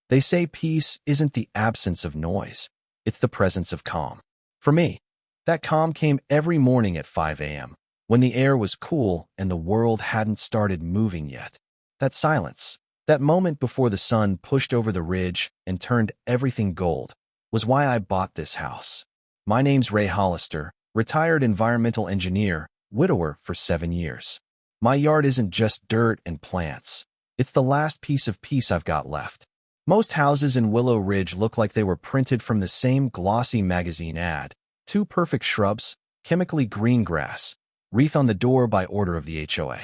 They say peace isn't the absence of noise, it's the presence of calm. For me, that calm came every morning at 5 a.m., when the air was cool and the world hadn't started moving yet. That silence, that moment before the sun pushed over the ridge and turned everything gold, was why I bought this house. My name's Ray Hollister, retired environmental engineer, widower for 7 years. My yard isn't just dirt and plants. It's the last piece of peace I've got left. Most houses in Willow Ridge look like they were printed from the same glossy magazine ad. 2 perfect shrubs, chemically green grass, wreath on the door by order of the HOA.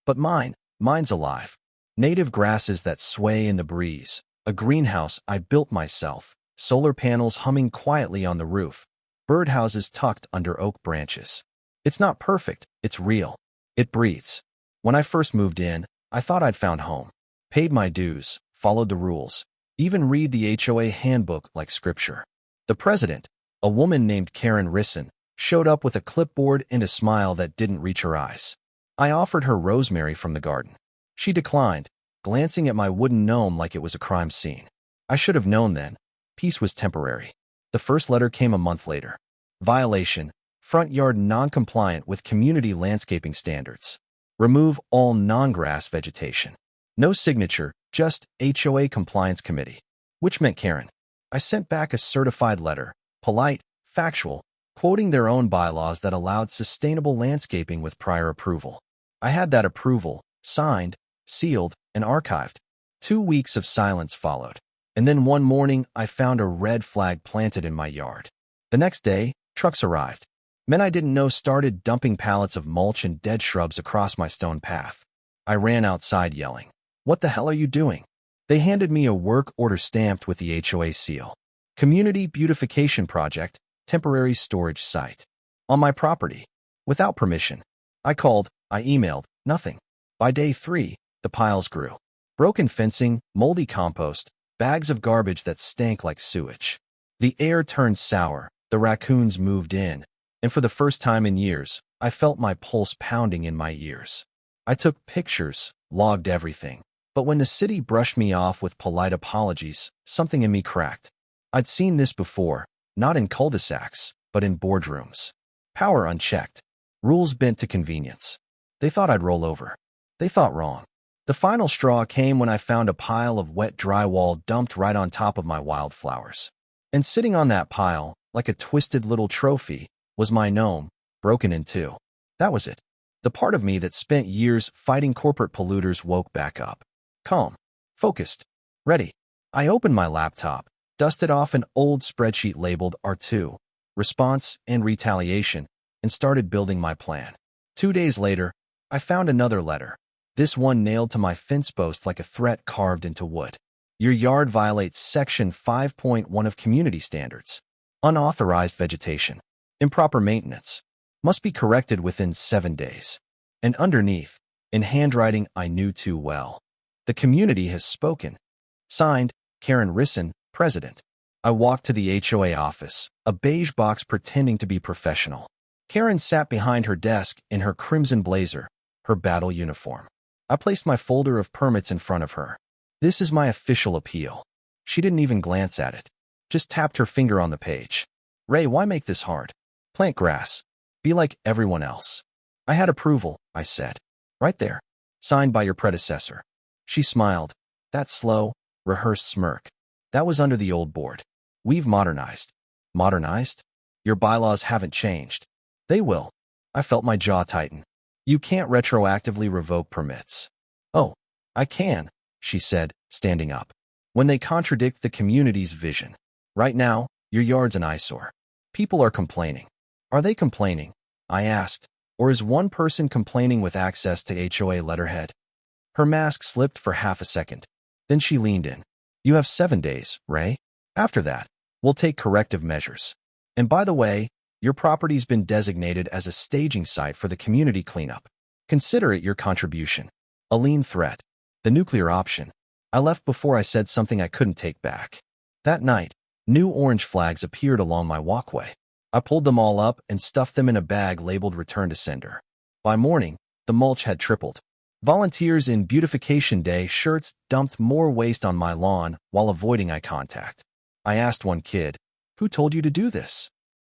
But mine's alive. Native grasses that sway in the breeze, a greenhouse I built myself, solar panels humming quietly on the roof, birdhouses tucked under oak branches. It's not perfect, it's real. It breathes. When I first moved in, I thought I'd found home. Paid my dues, followed the rules, even read the HOA handbook like scripture. The president, a woman named Karen Risson, showed up with a clipboard and a smile that didn't reach her eyes. I offered her rosemary from the garden. She declined, glancing at my wooden gnome like it was a crime scene. I should have known then. Peace was temporary. The first letter came a month later. Violation: front yard non-compliant with community landscaping standards. Remove all non-grass vegetation. No signature, just HOA Compliance Committee. Which meant Karen. I sent back a certified letter, polite, factual, quoting their own bylaws that allowed sustainable landscaping with prior approval. I had that approval, signed, sealed, and archived. 2 weeks of silence followed. And then one morning, I found a red flag planted in my yard. The next day, trucks arrived. Men I didn't know started dumping pallets of mulch and dead shrubs across my stone path. I ran outside yelling, "What the hell are you doing?" They handed me a work order stamped with the HOA seal. Community Beautification Project, temporary storage site. On my property. Without permission. I called, I emailed, nothing. By day 3, the piles grew. Broken fencing, moldy compost, bags of garbage that stank like sewage. The air turned sour, the raccoons moved in, and for the first time in years, I felt my pulse pounding in my ears. I took pictures, logged everything. But when the city brushed me off with polite apologies, something in me cracked. I'd seen this before, not in cul-de-sacs, but in boardrooms. Power unchecked. Rules bent to convenience. They thought I'd roll over. They thought wrong. The final straw came when I found a pile of wet drywall dumped right on top of my wildflowers. And sitting on that pile, like a twisted little trophy, was my gnome, broken in 2. That was it. The part of me that spent years fighting corporate polluters woke back up. Calm. Focused. Ready. I opened my laptop, dusted off an old spreadsheet labeled R2, response and retaliation, and started building my plan. 2 days later, I found another letter. This one nailed to my fence post like a threat carved into wood. Your yard violates Section 5.1 of Community Standards. Unauthorized vegetation. Improper maintenance. Must be corrected within 7 days. And underneath, in handwriting I knew too well, the community has spoken. Signed, Karen Risson, President. I walked to the HOA office, a beige box pretending to be professional. Karen sat behind her desk in her crimson blazer, her battle uniform. I placed my folder of permits in front of her. This is my official appeal. She didn't even glance at it. Just tapped her finger on the page. Ray, why make this hard? Plant grass. Be like everyone else. I had approval, I said. Right there. Signed by your predecessor. She smiled. That slow, rehearsed smirk. That was under the old board. We've modernized. Modernized? Your bylaws haven't changed. They will. I felt my jaw tighten. You can't retroactively revoke permits. Oh, I can, she said, standing up. When they contradict the community's vision. Right now, your yard's an eyesore. People are complaining. Are they complaining? I asked. Or is one person complaining with access to HOA letterhead? Her mask slipped for half a second. Then she leaned in. You have 7 days, Ray. After that, we'll take corrective measures. And by the way, your property's been designated as a staging site for the community cleanup. Consider it your contribution. A lean threat. The nuclear option. I left before I said something I couldn't take back. That night, new orange flags appeared along my walkway. I pulled them all up and stuffed them in a bag labeled Return to Sender. By morning, the mulch had tripled. Volunteers in Beautification Day shirts dumped more waste on my lawn while avoiding eye contact. I asked one kid, "Who told you to do this?"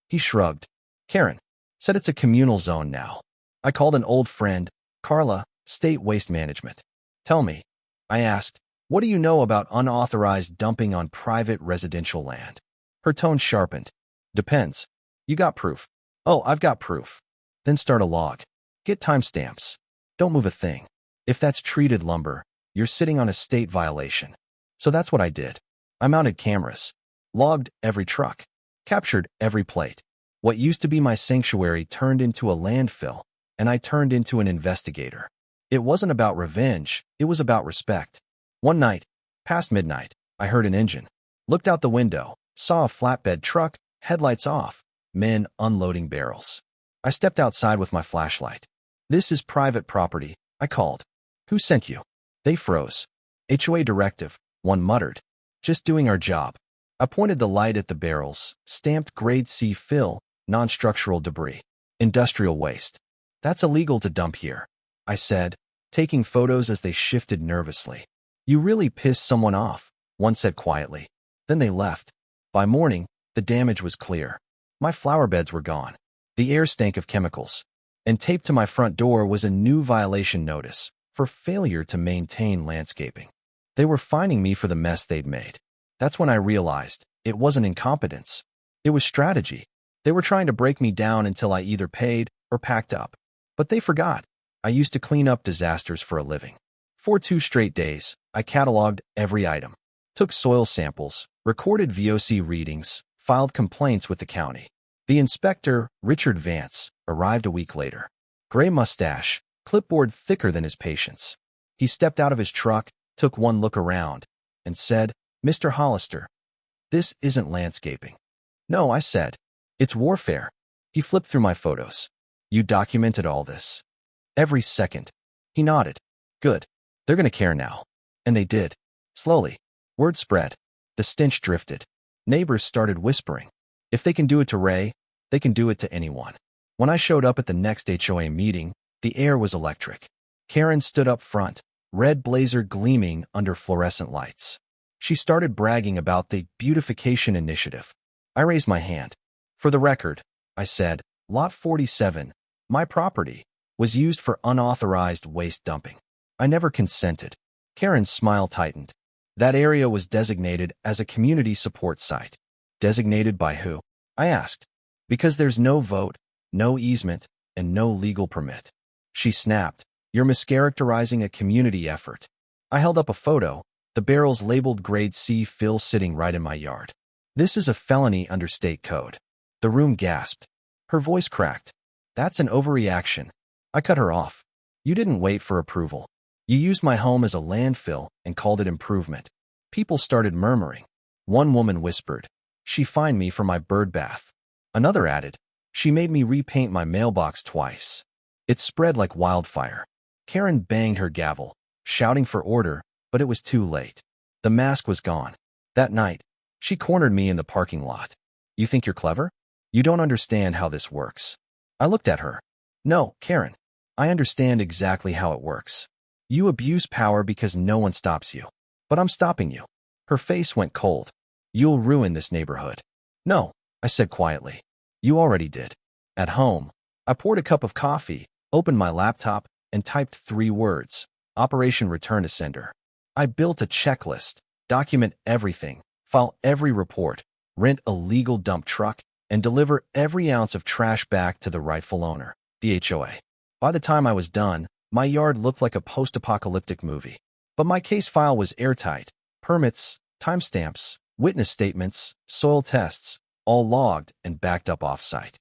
He shrugged. "Karen said it's a communal zone now." I called an old friend, Carla, State Waste Management. "Tell me," I asked, "what do you know about unauthorized dumping on private residential land?" Her tone sharpened. "Depends. You got proof?" "Oh, I've got proof." "Then start a log. Get timestamps. Don't move a thing. If that's treated lumber, you're sitting on a state violation." So that's what I did. I mounted cameras, logged every truck, captured every plate. What used to be my sanctuary turned into a landfill, and I turned into an investigator. It wasn't about revenge, it was about respect. One night, past midnight, I heard an engine. Looked out the window, saw a flatbed truck, headlights off, men unloading barrels. I stepped outside with my flashlight. "This is private property," I called. "Who sent you?" They froze. "HOA directive," one muttered. "Just doing our job." I pointed the light at the barrels, stamped Grade C fill, non-structural debris, industrial waste. "That's illegal to dump here," I said, taking photos as they shifted nervously. "You really pissed someone off," one said quietly. Then they left. By morning, the damage was clear. My flower beds were gone. The air stank of chemicals. And taped to my front door was a new violation notice for failure to maintain landscaping. They were fining me for the mess they'd made. That's when I realized it wasn't incompetence. It was strategy. They were trying to break me down until I either paid or packed up. But they forgot. I used to clean up disasters for a living. For 2 straight days, I cataloged every item, took soil samples, recorded VOC readings, filed complaints with the county. The inspector, Richard Vance, arrived a week later. Gray mustache, clipboard thicker than his patience. He stepped out of his truck, took one look around, and said, "Mr. Hollister, this isn't landscaping." "No," I said. "It's warfare." He flipped through my photos. "You documented all this?" "Every second." He nodded. "Good. They're going to care now." And they did. Slowly. Word spread. The stench drifted. Neighbors started whispering. If they can do it to Ray, they can do it to anyone. When I showed up at the next HOA meeting, the air was electric. Karen stood up front, red blazer gleaming under fluorescent lights. She started bragging about the beautification initiative. I raised my hand. "For the record," I said, "Lot 47, my property, was used for unauthorized waste dumping. I never consented." Karen's smile tightened. "That area was designated as a community support site." "Designated by who?" I asked. "Because there's no vote, no easement, and no legal permit." She snapped. "You're mischaracterizing a community effort." I held up a photo, the barrels labeled Grade C fill sitting right in my yard. "This is a felony under state code." The room gasped. Her voice cracked. "That's an overreaction." I cut her off. "You didn't wait for approval. You used my home as a landfill and called it improvement." People started murmuring. One woman whispered, "She fined me for my bird bath." Another added, "She made me repaint my mailbox twice." It spread like wildfire. Karen banged her gavel, shouting for order, but it was too late. The mask was gone. That night, she cornered me in the parking lot. "You think you're clever? You don't understand how this works." I looked at her. "No, Karen, I understand exactly how it works. You abuse power because no one stops you. But I'm stopping you." Her face went cold. "You'll ruin this neighborhood." "No," I said quietly. "You already did." At home, I poured a cup of coffee, opened my laptop, and typed 3 words: Operation Return to Sender. I built a checklist, document everything, file every report, rent a legal dump truck, and deliver every ounce of trash back to the rightful owner, the HOA. By the time I was done, my yard looked like a post-apocalyptic movie. But my case file was airtight. Permits, timestamps, witness statements, soil tests, all logged and backed up off-site.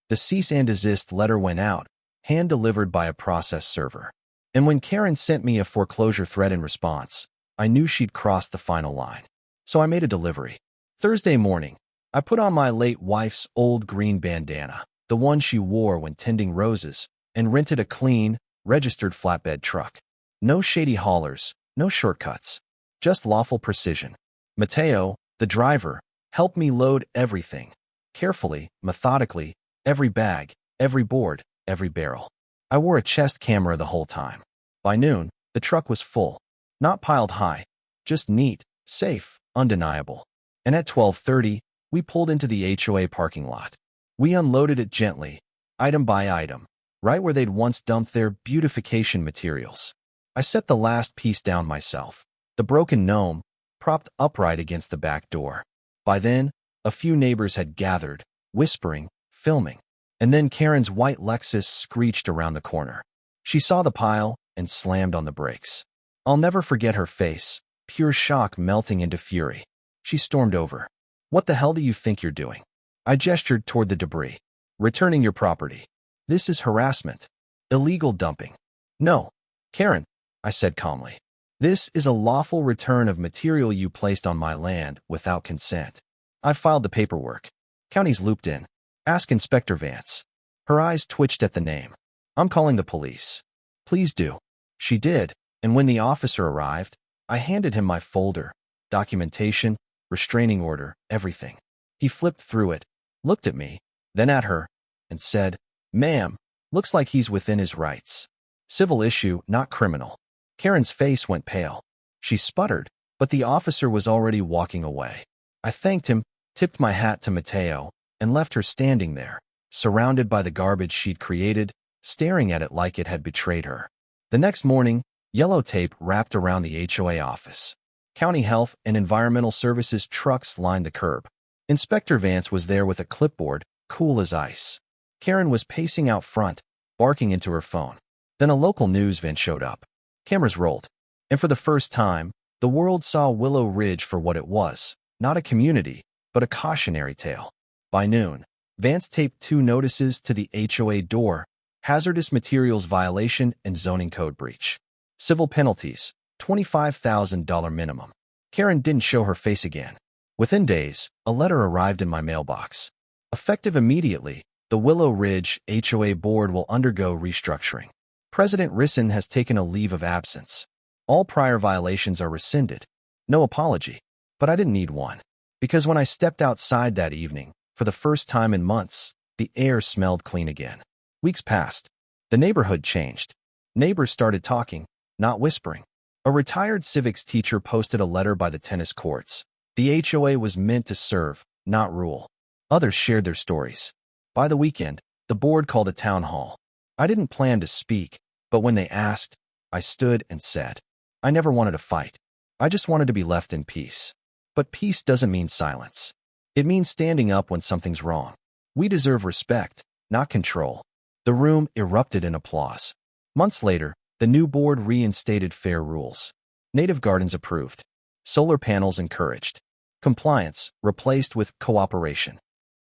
The cease and desist letter went out, hand-delivered by a process server. And when Karen sent me a foreclosure threat in response, I knew she'd crossed the final line. So I made a delivery. Thursday morning, I put on my late wife's old green bandana, the one she wore when tending roses, and rented a clean, registered flatbed truck. No shady haulers, no shortcuts, just lawful precision. Mateo, the driver, helped me load everything, carefully, methodically, every bag, every board, every barrel. I wore a chest camera the whole time. By noon, the truck was full. Not piled high, just neat, safe, undeniable. And at 12:30, we pulled into the HOA parking lot. We unloaded it gently, item by item, right where they'd once dumped their beautification materials. I set the last piece down myself, the broken gnome, propped upright against the back door. By then, a few neighbors had gathered, whispering, filming. And then Karen's white Lexus screeched around the corner. She saw the pile and slammed on the brakes. I'll never forget her face, pure shock melting into fury. She stormed over. "What the hell do you think you're doing?" I gestured toward the debris. "Returning your property. This is harassment. Illegal dumping." "No, Karen," I said calmly. "This is a lawful return of material you placed on my land without consent. I filed the paperwork. County's looped in. Ask Inspector Vance." Her eyes twitched at the name. "I'm calling the police." "Please do." She did, and when the officer arrived, I handed him my folder, documentation, restraining order, everything. He flipped through it, looked at me, then at her, and said, "Ma'am, looks like he's within his rights. Civil issue, not criminal." Karen's face went pale. She sputtered, but the officer was already walking away. I thanked him, tipped my hat to Mateo, and left her standing there, surrounded by the garbage she'd created, staring at it like it had betrayed her. The next morning, yellow tape wrapped around the HOA office. County Health and Environmental Services trucks lined the curb. Inspector Vance was there with a clipboard, cool as ice. Karen was pacing out front, barking into her phone. Then a local news van showed up. Cameras rolled. And for the first time, the world saw Willow Ridge for what it was, not a community, but a cautionary tale. By noon, Vance taped 2 notices to the HOA door: hazardous materials violation and zoning code breach. Civil penalties, $25,000 minimum. Karen didn't show her face again. Within days, a letter arrived in my mailbox. Effective immediately, the Willow Ridge HOA board will undergo restructuring. President Risson has taken a leave of absence. All prior violations are rescinded. No apology. But I didn't need one. Because when I stepped outside that evening, for the first time in months, the air smelled clean again. Weeks passed. The neighborhood changed. Neighbors started talking, not whispering. A retired civics teacher posted a letter by the tennis courts. The HOA was meant to serve, not rule. Others shared their stories. By the weekend, the board called a town hall. I didn't plan to speak, but when they asked, I stood and said, I never wanted to fight. I just wanted to be left in peace. But peace doesn't mean silence. It means standing up when something's wrong. We deserve respect, not control. The room erupted in applause. Months later, the new board reinstated fair rules. Native gardens approved. Solar panels encouraged. Compliance replaced with cooperation.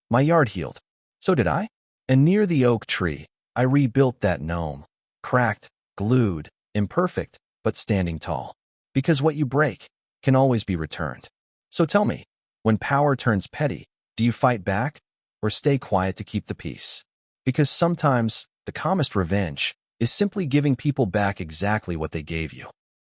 My yard healed. So did I. And near the oak tree, I rebuilt that gnome. Cracked, glued, imperfect, but standing tall. Because what you break can always be returned. So tell me, when power turns petty, do you fight back or stay quiet to keep the peace? Because sometimes the calmest revenge is simply giving people back exactly what they gave you.